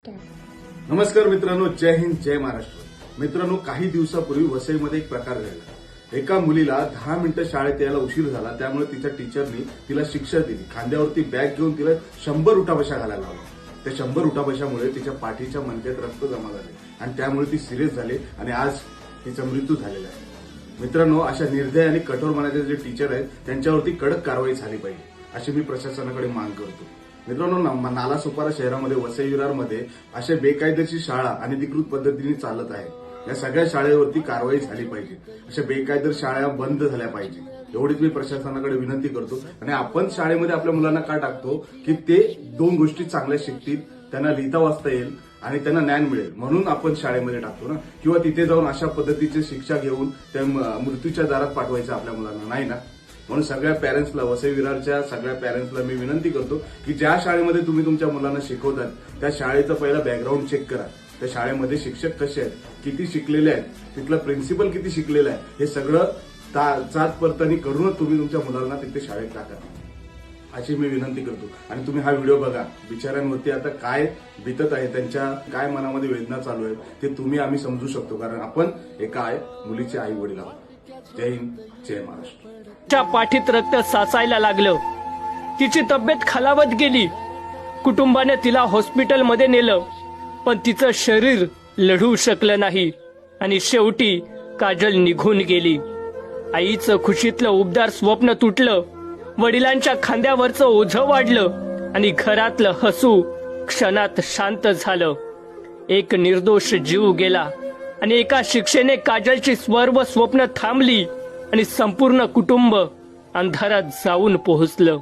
नमस्कार मित्रांनो, जय हिंद, जय महाराष्ट्र. मित्रांनो, काही दिवसापूर्वी वसईमध्ये एक प्रकार घडला. एका मुलीला 10 मिनिटं शाळेत यायला उशीर झाला, त्यामुळे तिच्या टीचरनी तिला शिक्षा दिली. खांद्यावरती बॅग घेऊन तिला 100 उठाबशा घालायला लावला. त्या 100 उठाबशामुळे तिच्या पाठीच्या मणक्यात रक्त जमा झाले आणि त्यामुळे ती सिरियस झाली आणि आज तिचा मृत्यू झालेला आहे. मित्रांनो, अशा निर्दय आणि कठोर मनाचे जे टीचर आहेत त्यांच्यावरती कडक कारवाई झाली पाहिजे, अशी मी प्रशासनाकडे मागणी करतो. मित्रांनो, नालासोपारा शहरामध्ये वसई विरारमध्ये अशा बेकायदेशीर शाळा अनधिकृत पद्धतीने चालत आहे. या सगळ्या शाळेवरती कारवाई झाली पाहिजे. अशा बेकायदेशीर शाळा बंद झाल्या पाहिजे, एवढीच मी प्रशासनाकडे विनंती करतो. आणि आपण शाळेमध्ये आपल्या मुलांना का टाकतो की ते 2 गोष्टी चांगल्या शिकतील, त्यांना लिहिता वाचता येईल आणि त्यांना ज्ञान मिळेल, म्हणून आपण शाळेमध्ये टाकतो ना. किंवा तिथे जाऊन अशा पद्धतीची शिक्षा घेऊन त्या मृत्यूच्या दारात पाठवायचं आपल्या मुलांना नाही ना. म्हणून सगळ्या पॅरेंट्सला, वसई विरारच्या सगळ्या पॅरेंट्सला मी विनंती करतो की ज्या शाळेमध्ये तुम्ही तुमच्या मुलांना शिकवतात त्या शाळेचं पहिला बॅकग्राऊंड चेक करा. त्या शाळेमध्ये शिक्षक कसे आहेत, किती शिकलेले आहेत, तिथला प्रिन्सिपल किती शिकलेला आहे, हे सगळं जात पडताळणी करूनच तुम्ही तुमच्या मुलांना तिथे शाळेत टाका, अशी मी विनंती करतो. आणि तुम्ही हा व्हिडिओ बघा. बिचाऱ्यांवरती आता काय बितत आहे, त्यांच्या काय मनामध्ये वेदना चालू आहेत ते तुम्ही आम्ही समजू शकतो, कारण आपण एका मुलीचे आई वडील आहोत. जय हिंद, जय महाराष्ट्र. च्या पाठीत रक्त साचायला लागलं. तिची तब्येत खालावत गेली. कुटुंबाने तिला हॉस्पिटलमध्ये नेलं, पण तिचं शरीर लढू शकलं नाही आणि शेवटी काजल निघून गेली. आईचं खुशीतलं उबदार स्वप्न तुटलं. वडिलांच्या खांद्यावरचं ओझं वाढलं आणि घरातलं हसू क्षणात शांत झालं. एक निर्दोष जीव गेला आणि एका शिक्षेने काजलची सर्व स्वप्न थांबली आणि संपूर्ण कुटुंब अंधारात जाऊन पोहोचलं.